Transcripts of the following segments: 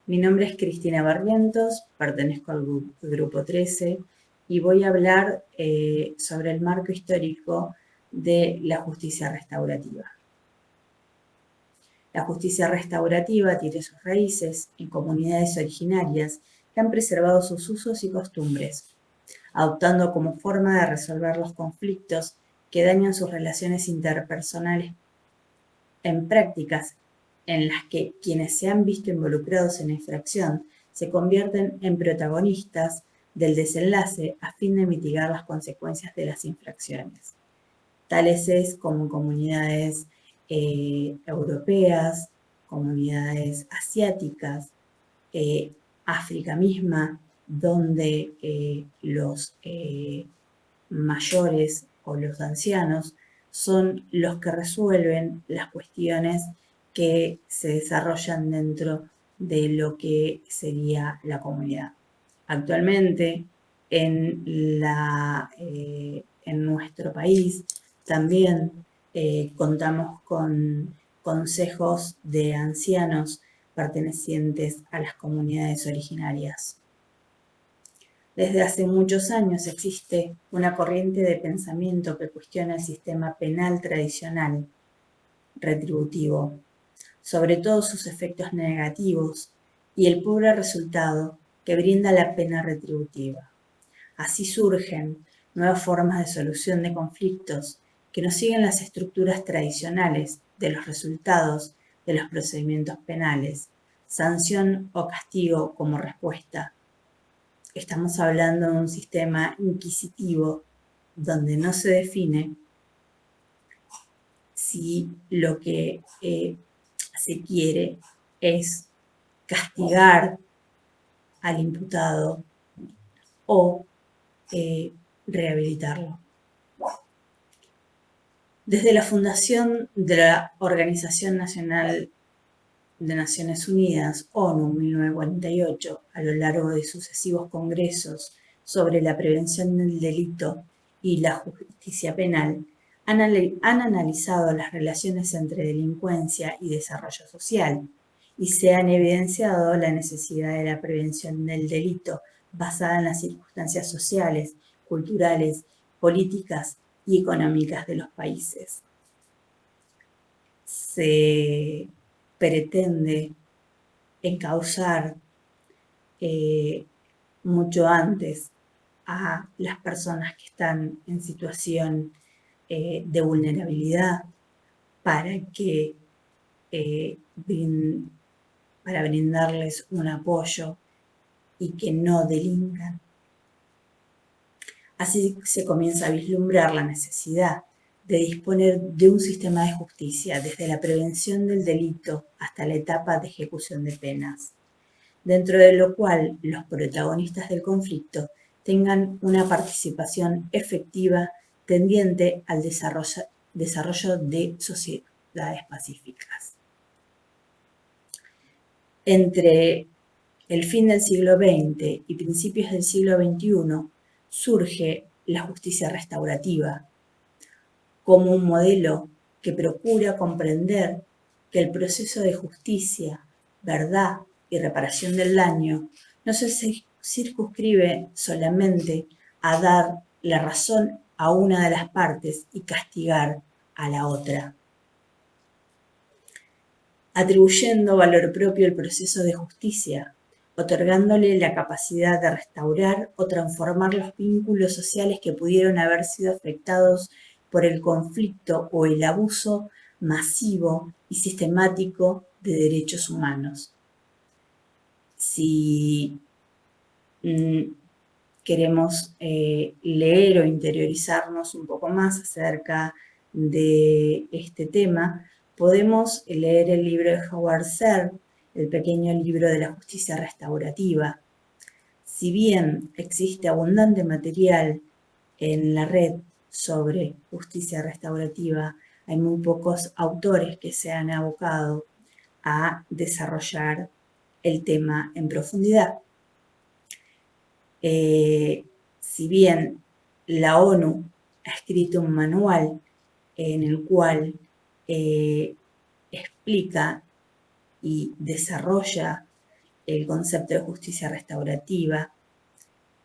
Mi nombre es Cristina Barrientos, pertenezco al Grupo 13 y voy a hablar sobre el marco histórico de la justicia restaurativa. La justicia restaurativa tiene sus raíces en comunidades originarias que han preservado sus usos y costumbres, adoptando como forma de resolver los conflictos que dañan sus relaciones interpersonales en prácticas en las que quienes se han visto involucrados en la infracción se convierten en protagonistas del desenlace a fin de mitigar las consecuencias de las infracciones. Tales es como comunidades europeas, comunidades asiáticas, África misma, donde los mayores o los ancianos son los que resuelven las cuestiones que se desarrollan dentro de lo que sería la comunidad. Actualmente en nuestro país también contamos con consejos de ancianos pertenecientes a las comunidades originarias. Desde hace muchos años existe una corriente de pensamiento que cuestiona el sistema penal tradicional retributivo, sobre todo sus efectos negativos y el pobre resultado que brinda la pena retributiva. Así surgen nuevas formas de solución de conflictos que no siguen las estructuras tradicionales de los resultados de los procedimientos penales, sanción o castigo como respuesta. Estamos hablando de un sistema inquisitivo donde no se define si lo que se quiere es castigar al imputado o rehabilitarlo. Desde la fundación de la Organización Nacional de Naciones Unidas, ONU, 1948, a lo largo de sucesivos congresos sobre la prevención del delito y la justicia penal, han analizado las relaciones entre delincuencia y desarrollo social y se han evidenciado la necesidad de la prevención del delito basada en las circunstancias sociales, culturales, políticas y económicas de los países. Se pretende encauzar mucho antes a las personas que están en situación de vulnerabilidad para brindarles un apoyo y que no delincan. Así se comienza a vislumbrar la necesidad de disponer de un sistema de justicia desde la prevención del delito hasta la etapa de ejecución de penas, dentro de lo cual los protagonistas del conflicto tengan una participación efectiva tendiente al desarrollo de sociedades pacíficas. Entre el fin del siglo XX y principios del siglo XXI surge la justicia restaurativa como un modelo que procura comprender que el proceso de justicia, verdad y reparación del daño no se circunscribe solamente a dar la razón a una de las partes y castigar a la otra, atribuyendo valor propio al proceso de justicia, otorgándole la capacidad de restaurar o transformar los vínculos sociales que pudieron haber sido afectados por el conflicto o el abuso masivo y sistemático de derechos humanos. Si queremos leer o interiorizarnos un poco más acerca de este tema, podemos leer el libro de Howard Serr, El pequeño libro de la justicia restaurativa. Si bien existe abundante material en la red sobre justicia restaurativa, hay muy pocos autores que se han abocado a desarrollar el tema en profundidad. Si bien la ONU ha escrito un manual en el cual explica y desarrolla el concepto de justicia restaurativa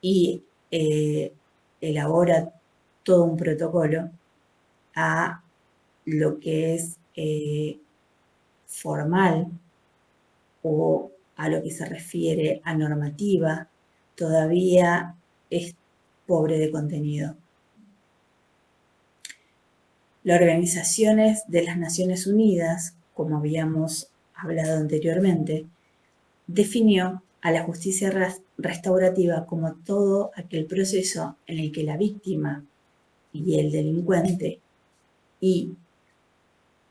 y elabora todo un protocolo a lo que es formal o a lo que se refiere a normativa, todavía es pobre de contenido. Las organizaciones de las Naciones Unidas, como habíamos hablado anteriormente, definió a la justicia restaurativa como todo aquel proceso en el que la víctima y el delincuente, y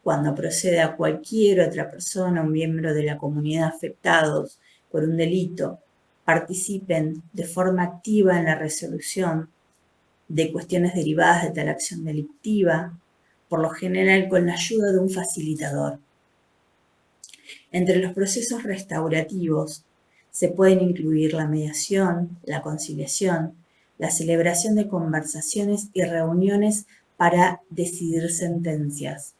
cuando procede a cualquier otra persona, un miembro de la comunidad afectados por un delito, participen de forma activa en la resolución de cuestiones derivadas de tal acción delictiva, por lo general con la ayuda de un facilitador. Entre los procesos restaurativos se pueden incluir la mediación, la conciliación, la celebración de conversaciones y reuniones para decidir sentencias.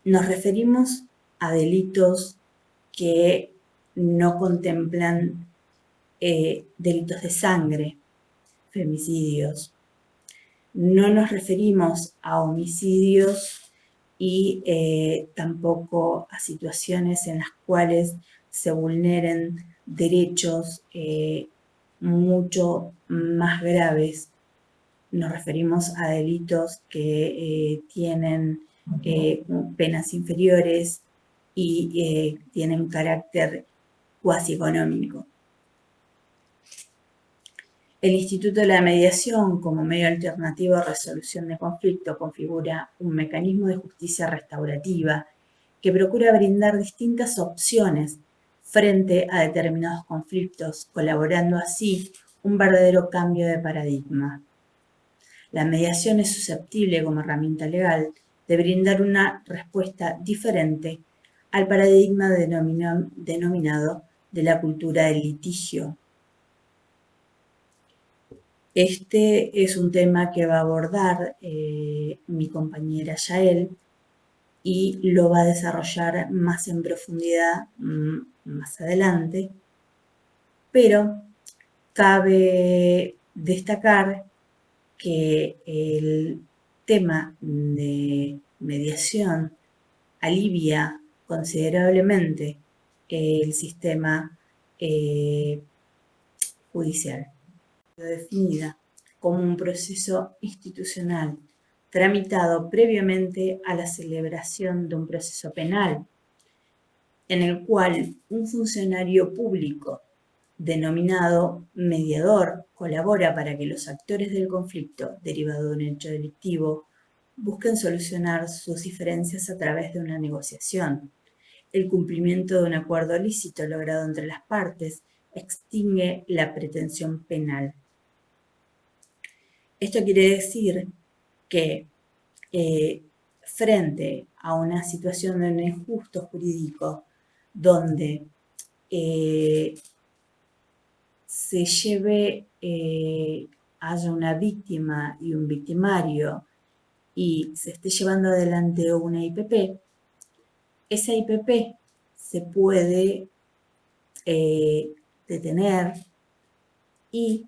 Nos referimos a delitos que no contemplan delitos de sangre, femicidios. No nos referimos a homicidios y tampoco a situaciones en las cuales se vulneren derechos mucho más graves. Nos referimos a delitos que tienen penas inferiores y tienen carácter cuasi económico. El Instituto de la Mediación, como medio alternativo de resolución de conflicto, configura un mecanismo de justicia restaurativa que procura brindar distintas opciones frente a determinados conflictos, colaborando así un verdadero cambio de paradigma. La mediación es susceptible como herramienta legal de brindar una respuesta diferente al paradigma denominado de la cultura del litigio. Este es un tema que va a abordar mi compañera Yael y lo va a desarrollar más en profundidad más adelante, pero cabe destacar que el tema de mediación alivia considerablemente el sistema judicial. Definida como un proceso institucional tramitado previamente a la celebración de un proceso penal, en el cual un funcionario público denominado mediador colabora para que los actores del conflicto derivado de un hecho delictivo busquen solucionar sus diferencias a través de una negociación. El cumplimiento de un acuerdo lícito logrado entre las partes extingue la pretensión penal. Esto quiere decir que frente a una situación de un injusto jurídico donde haya una víctima y un victimario y se esté llevando adelante una IPP, esa IPP se puede detener y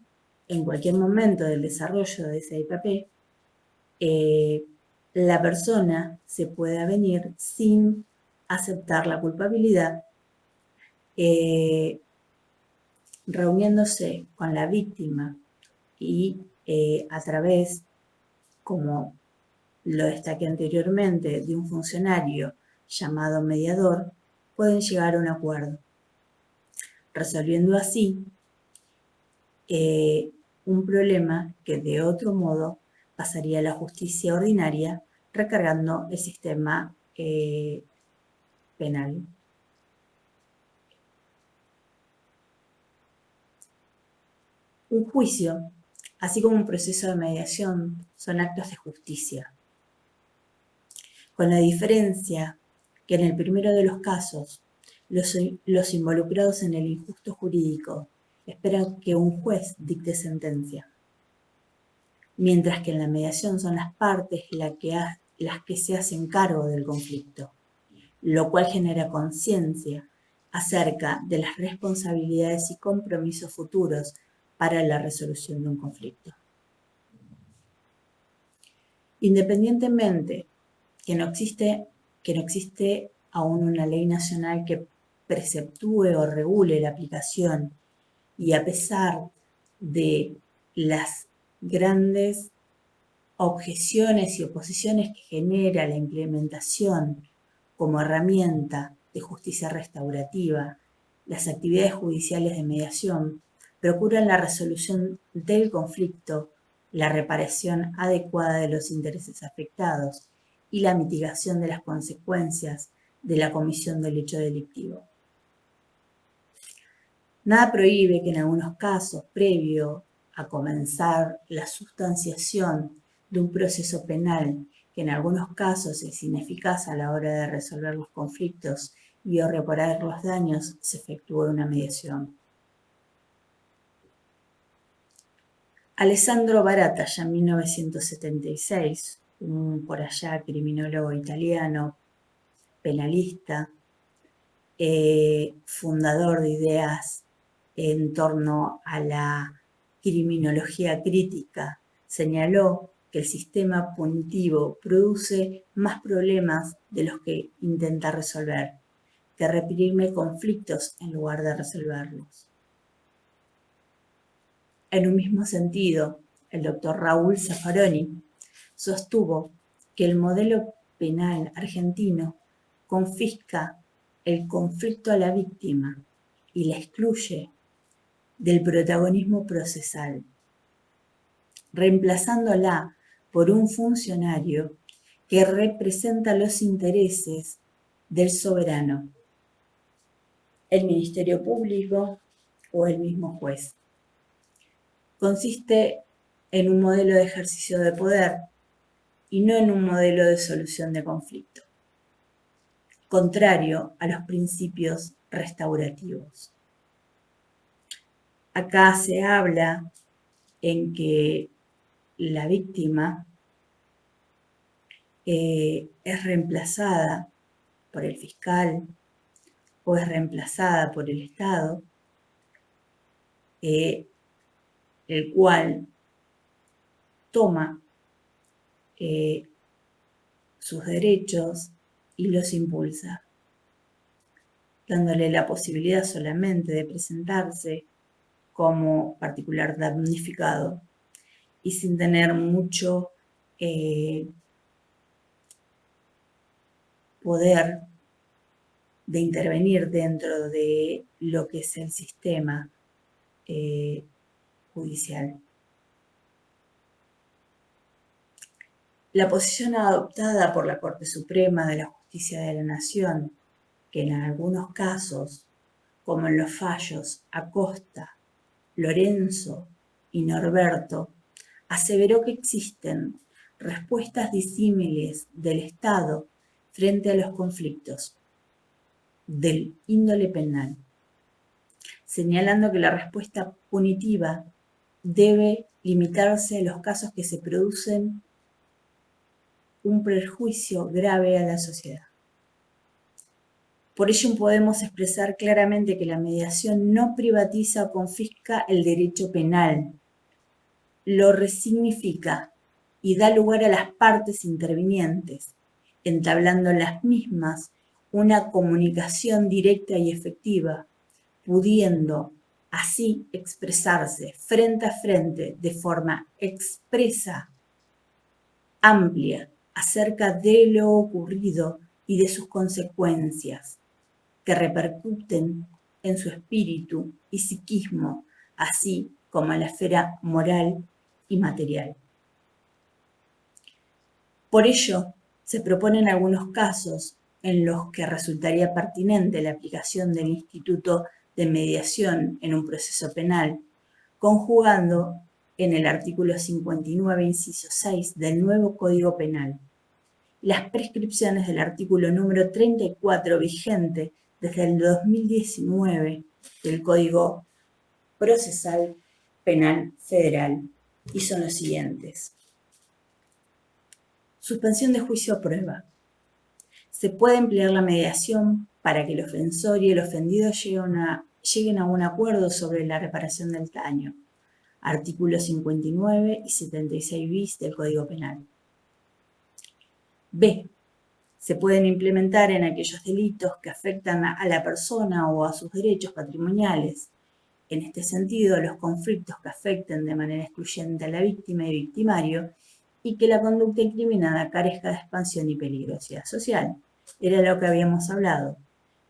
en cualquier momento del desarrollo de esa IPP, la persona se puede avenir sin aceptar la culpabilidad, reuniéndose con la víctima y a través, como lo destaqué anteriormente, de un funcionario llamado mediador, pueden llegar a un acuerdo, resolviendo así un problema que de otro modo pasaría a la justicia ordinaria, recargando el sistema penal. Un juicio, así como un proceso de mediación, son actos de justicia, con la diferencia que en el primero de los casos, los involucrados en el injusto jurídico esperan que un juez dicte sentencia, mientras que en la mediación son las partes las que se hacen cargo del conflicto, lo cual genera conciencia acerca de las responsabilidades y compromisos futuros para la resolución de un conflicto. Independientemente que no existe aún una ley nacional que preceptúe o regule la aplicación, y a pesar de las grandes objeciones y oposiciones que genera la implementación como herramienta de justicia restaurativa, las actividades judiciales de mediación procuran la resolución del conflicto, la reparación adecuada de los intereses afectados y la mitigación de las consecuencias de la comisión del hecho delictivo. Nada prohíbe que en algunos casos, previo a comenzar la sustanciación de un proceso penal, que en algunos casos es ineficaz a la hora de resolver los conflictos y o reparar los daños, se efectúe una mediación. Alessandro Barata, ya en 1976, un por allá criminólogo italiano, penalista, fundador de ideas en torno a la criminología crítica, señaló que el sistema punitivo produce más problemas de los que intenta resolver, que reprime conflictos en lugar de resolverlos. En un mismo sentido, el doctor Raúl Zaffaroni sostuvo que el modelo penal argentino confisca el conflicto a la víctima y la excluye del protagonismo procesal, reemplazándola por un funcionario que representa los intereses del soberano, el Ministerio Público o el mismo juez. Consiste en un modelo de ejercicio de poder y no en un modelo de solución de conflicto, contrario a los principios restaurativos. Acá se habla en que la víctima es reemplazada por el fiscal o es reemplazada por el Estado, el cual toma sus derechos y los impulsa, dándole la posibilidad solamente de presentarse como particular damnificado y sin tener mucho poder de intervenir dentro de lo que es el sistema judicial. La posición adoptada por la Corte Suprema de la Justicia de la Nación, que en algunos casos, como en los fallos Acosta, Lorenzo y Norberto, aseveró que existen respuestas disímiles del Estado frente a los conflictos del índole penal, señalando que la respuesta punitiva debe limitarse a los casos que se producen un perjuicio grave a la sociedad. Por ello podemos expresar claramente que la mediación no privatiza o confisca el derecho penal, lo resignifica y da lugar a las partes intervinientes, entablando las mismas una comunicación directa y efectiva, pudiendo así expresarse frente a frente de forma expresa, amplia, acerca de lo ocurrido y de sus consecuencias, que repercuten en su espíritu y psiquismo, así como en la esfera moral y material. Por ello, se proponen algunos casos en los que resultaría pertinente la aplicación del instituto de mediación en un proceso penal, conjugando en el artículo 59, inciso 6 del nuevo Código Penal las prescripciones del artículo número 34 vigente desde el 2019 del Código Procesal Penal Federal, y son los siguientes. Suspensión de juicio a prueba. Se puede emplear la mediación para que el ofensor y el ofendido lleguen a un acuerdo sobre la reparación del daño. Artículos 59 y 76 bis del Código Penal. B. Se pueden implementar en aquellos delitos que afectan a la persona o a sus derechos patrimoniales. En este sentido, los conflictos que afecten de manera excluyente a la víctima y victimario y que la conducta incriminada carezca de expansión y peligrosidad social. Era lo que habíamos hablado.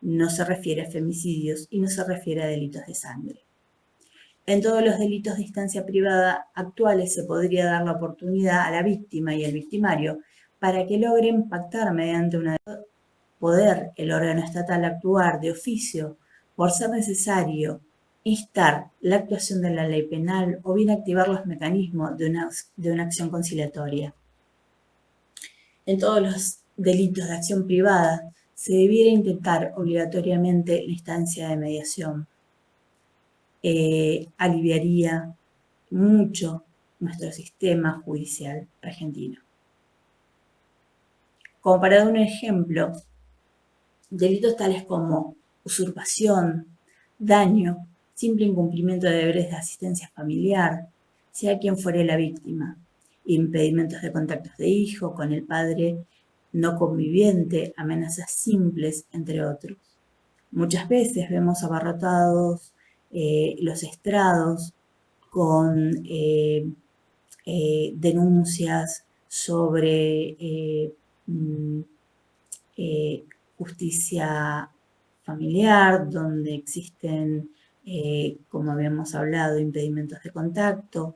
No se refiere a femicidios y no se refiere a delitos de sangre. En todos los delitos de instancia privada actuales se podría dar la oportunidad a la víctima y al victimario para que logren pactar mediante una poder el órgano estatal actuar de oficio por ser necesario instar la actuación de la ley penal o bien activar los mecanismos de una acción conciliatoria. En todos los delitos de acción privada se debiera intentar obligatoriamente la instancia de mediación. Aliviaría mucho nuestro sistema judicial argentino. Como para dar un ejemplo, delitos tales como usurpación, daño, simple incumplimiento de deberes de asistencia familiar, sea quien fuere la víctima, impedimentos de contactos de hijo con el padre no conviviente, amenazas simples, entre otros. Muchas veces vemos abarrotados los estrados con denuncias sobre justicia familiar, donde existen, como habíamos hablado, impedimentos de contacto,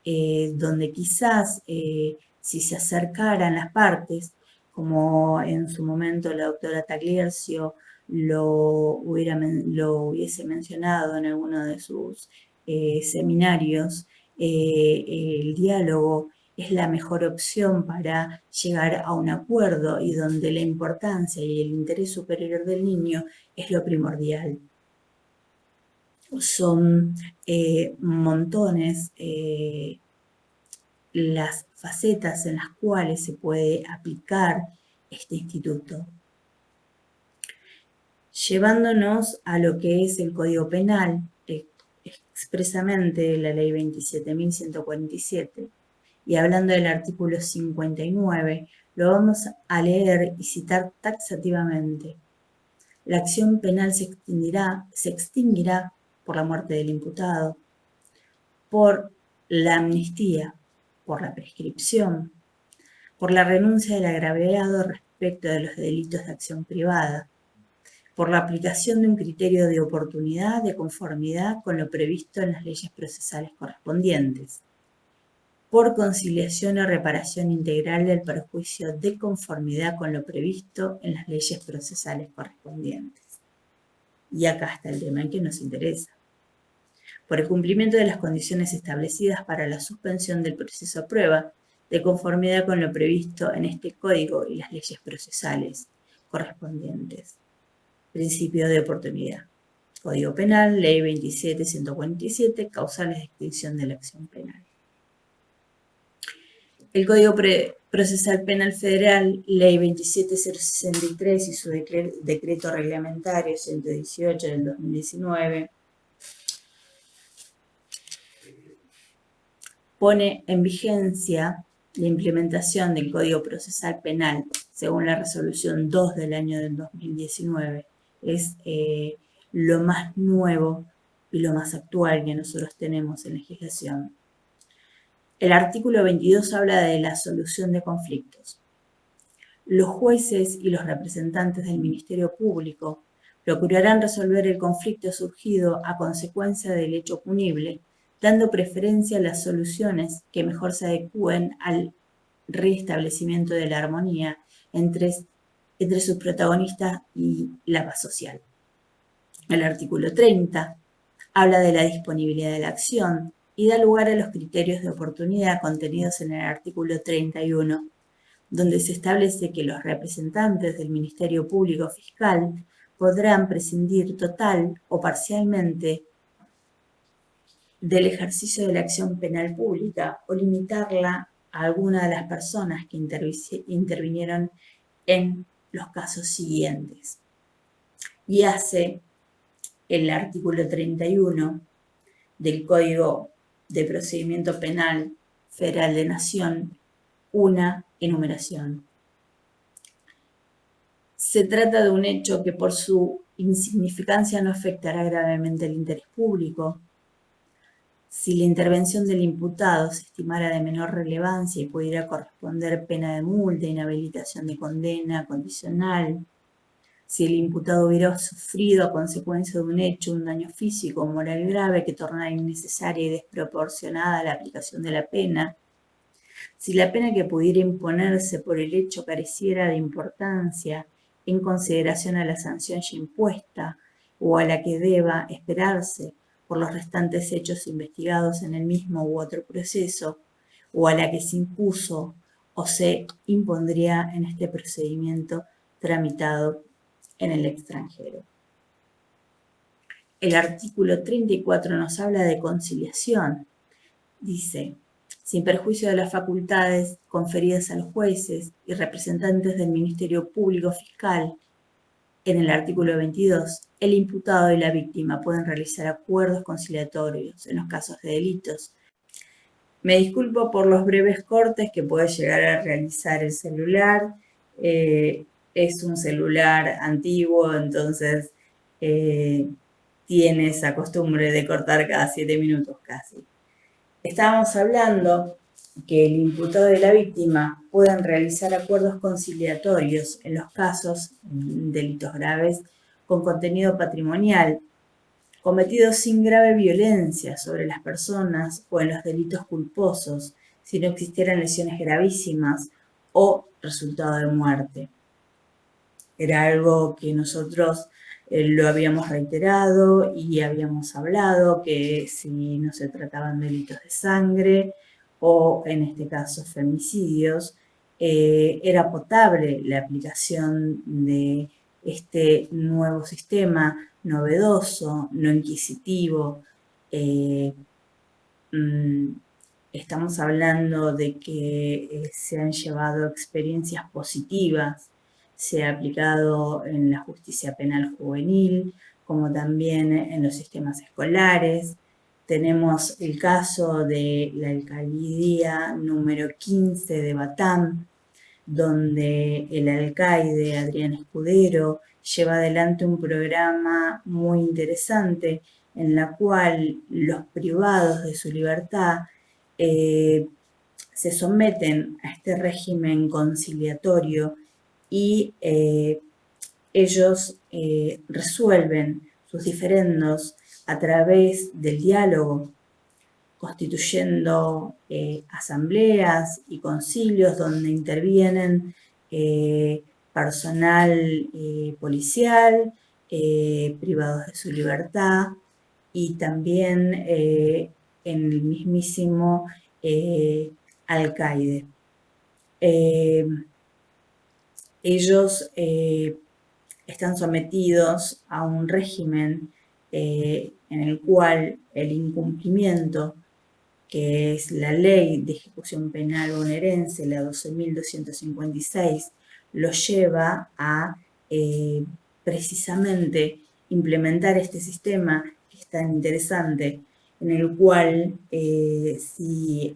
donde quizás si se acercaran las partes, como en su momento la doctora Tagliercio lo hubiese mencionado en alguno de sus seminarios, el diálogo es la mejor opción para llegar a un acuerdo y donde la importancia y el interés superior del niño es lo primordial. Son montones las facetas en las cuales se puede aplicar este instituto. Llevándonos a lo que es el Código Penal, expresamente la Ley 27.147, y hablando del artículo 59, lo vamos a leer y citar taxativamente. La acción penal se extinguirá por la muerte del imputado, por la amnistía, por la prescripción, por la renuncia del agraviado respecto de los delitos de acción privada, por la aplicación de un criterio de oportunidad de conformidad con lo previsto en las leyes procesales correspondientes, por conciliación o reparación integral del perjuicio de conformidad con lo previsto en las leyes procesales correspondientes. Y acá está el tema que nos interesa. Por el cumplimiento de las condiciones establecidas para la suspensión del proceso a prueba, de conformidad con lo previsto en este código y las leyes procesales correspondientes. Principio de oportunidad. Código Penal, Ley 27.147, causales de extinción de la acción penal. El Código Procesal Penal Federal, Ley 27.063 y su decreto reglamentario 118 del 2019, pone en vigencia la implementación del Código Procesal Penal según la resolución 2 del año del 2019. Es lo más nuevo y lo más actual que nosotros tenemos en legislación. El artículo 22 habla de la solución de conflictos. Los jueces y los representantes del Ministerio Público procurarán resolver el conflicto surgido a consecuencia del hecho punible, dando preferencia a las soluciones que mejor se adecúen al restablecimiento de la armonía entre sus protagonistas y la paz social. El artículo 30 habla de la disponibilidad de la acción y da lugar a los criterios de oportunidad contenidos en el artículo 31, donde se establece que los representantes del Ministerio Público Fiscal podrán prescindir total o parcialmente del ejercicio de la acción penal pública o limitarla a alguna de las personas que intervinieron en los casos siguientes. y hace el artículo 31 del Código de Procedimiento Penal Federal de Nación una enumeración. Se trata de un hecho que por su insignificancia no afectará gravemente el interés público. Si la intervención del imputado se estimara de menor relevancia y pudiera corresponder pena de multa, inhabilitación de condena condicional, si el imputado hubiera sufrido a consecuencia de un hecho un daño físico o moral grave que tornara innecesaria y desproporcionada la aplicación de la pena, si la pena que pudiera imponerse por el hecho careciera de importancia en consideración a la sanción ya impuesta o a la que deba esperarse por los restantes hechos investigados en el mismo u otro proceso, o a la que se impuso o se impondría en este procedimiento tramitado en el extranjero. El artículo 34 nos habla de conciliación. Dice: sin perjuicio de las facultades conferidas a los jueces y representantes del Ministerio Público Fiscal, en el artículo 22, el imputado y la víctima pueden realizar acuerdos conciliatorios en los casos de delitos. Me disculpo por los breves cortes que puede llegar a realizar el celular. Es un celular antiguo, entonces tiene esa costumbre de cortar cada 7 minutos casi. Estábamos hablando que el imputado y la víctima puedan realizar acuerdos conciliatorios en los casos de delitos graves con contenido patrimonial cometidos sin grave violencia sobre las personas o en los delitos culposos, si no existieran lesiones gravísimas o resultado de muerte. Era algo que nosotros lo habíamos reiterado y habíamos hablado, que si no se trataban delitos de sangre o en este caso femicidios, era potable la aplicación de este nuevo sistema novedoso, no inquisitivo. Estamos hablando de que se han llevado experiencias positivas, se ha aplicado en la justicia penal juvenil, como también en los sistemas escolares. Tenemos el caso de la alcaldía número 15 de Batam, donde el alcaide Adrián Escudero lleva adelante un programa muy interesante en la cual los privados de su libertad se someten a este régimen conciliatorio y ellos resuelven sus diferendos a través del diálogo, constituyendo asambleas y concilios donde intervienen personal policial, privados de su libertad y también en el mismísimo alcaide. Ellos están sometidos a un régimen en el cual el incumplimiento, que es la ley de ejecución penal bonaerense, la 12.256, lo lleva a precisamente implementar este sistema que es tan interesante, en el cual si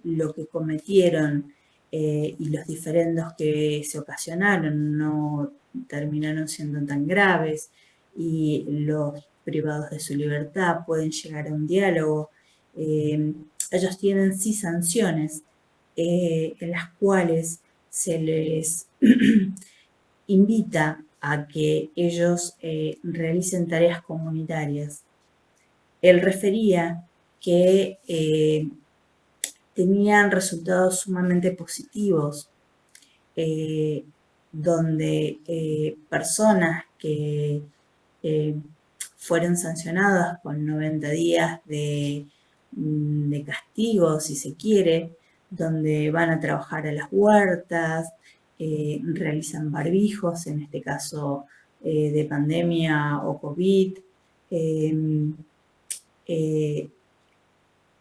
lo que cometieron y los diferendos que se ocasionaron no terminaron siendo tan graves y los privados de su libertad pueden llegar a un diálogo, ellos tienen sí sanciones en las cuales se les invita a que ellos realicen tareas comunitarias. Él refería que tenían resultados sumamente positivos, donde personas que fueron sancionadas con 90 días de castigo, si se quiere, donde van a trabajar a las huertas, realizan barbijos, en este caso de pandemia o COVID,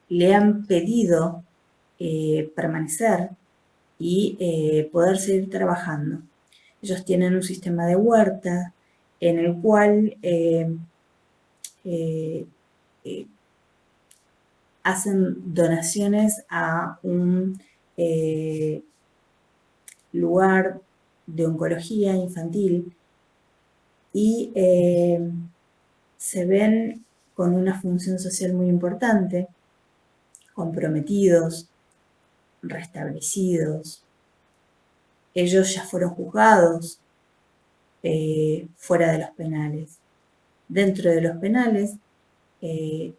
le han pedido permanecer y poder seguir trabajando. Ellos tienen un sistema de huerta en el cual hacen donaciones a un lugar de oncología infantil y se ven con una función social muy importante, comprometidos, restablecidos. Ellos ya fueron juzgados fuera de los penales. Dentro de los penales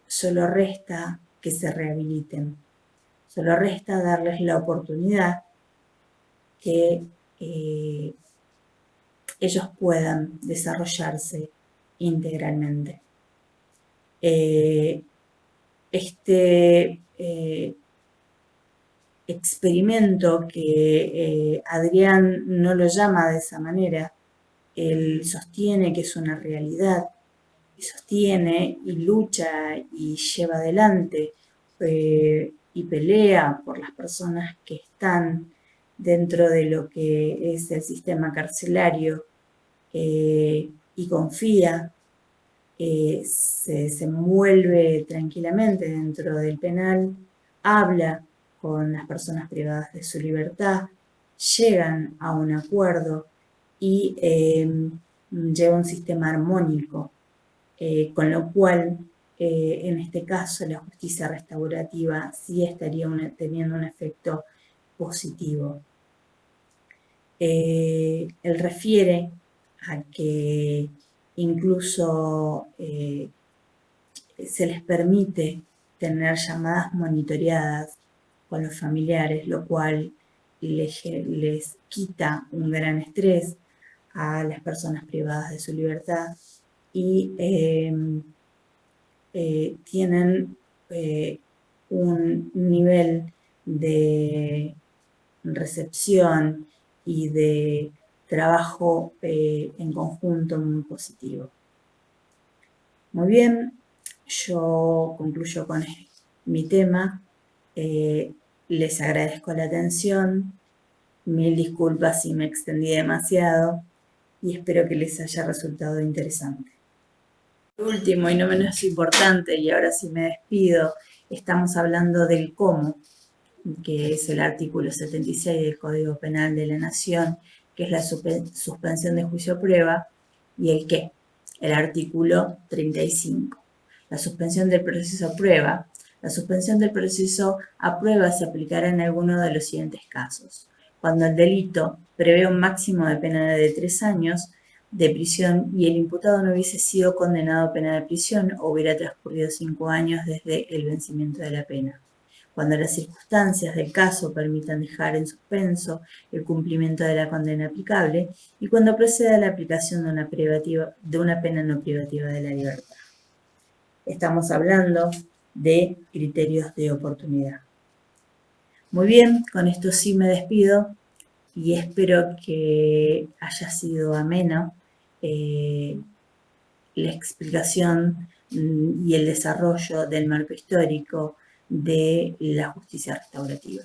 solo resta que se rehabiliten, solo resta darles la oportunidad que ellos puedan desarrollarse integralmente. Este experimento que Adrián no lo llama de esa manera, él sostiene que es una realidad, y sostiene y lucha y lleva adelante y pelea por las personas que están dentro de lo que es el sistema carcelario y confía, se envuelve tranquilamente dentro del penal, habla con las personas privadas de su libertad, llegan a un acuerdo y lleva un sistema armónico, con lo cual en este caso la justicia restaurativa sí estaría teniendo un efecto positivo. Él refiere a que incluso se les permite tener llamadas monitoreadas con los familiares, lo cual les quita un gran estrés a las personas privadas de su libertad y tienen un nivel de recepción y de trabajo en conjunto muy positivo. Muy bien, yo concluyo con mi tema. Les agradezco la atención. Mil disculpas si me extendí demasiado y espero que les haya resultado interesante. Por último y no menos importante, y ahora sí me despido, estamos hablando del cómo, que es el artículo 76 del Código Penal de la Nación, que es la suspensión de juicio a prueba, y el qué, el artículo 35. La suspensión del proceso a prueba. La suspensión del proceso a prueba se aplicará en alguno de los siguientes casos. Cuando el delito prevé un máximo de pena de 3 años de prisión y el imputado no hubiese sido condenado a pena de prisión o hubiera transcurrido 5 años desde el vencimiento de la pena. Cuando las circunstancias del caso permitan dejar en suspenso el cumplimiento de la condena aplicable y cuando proceda la aplicación de una pena no privativa de la libertad. Estamos hablando de criterios de oportunidad. Muy bien, con esto sí me despido y espero que haya sido ameno la explicación y el desarrollo del marco histórico de la justicia restaurativa.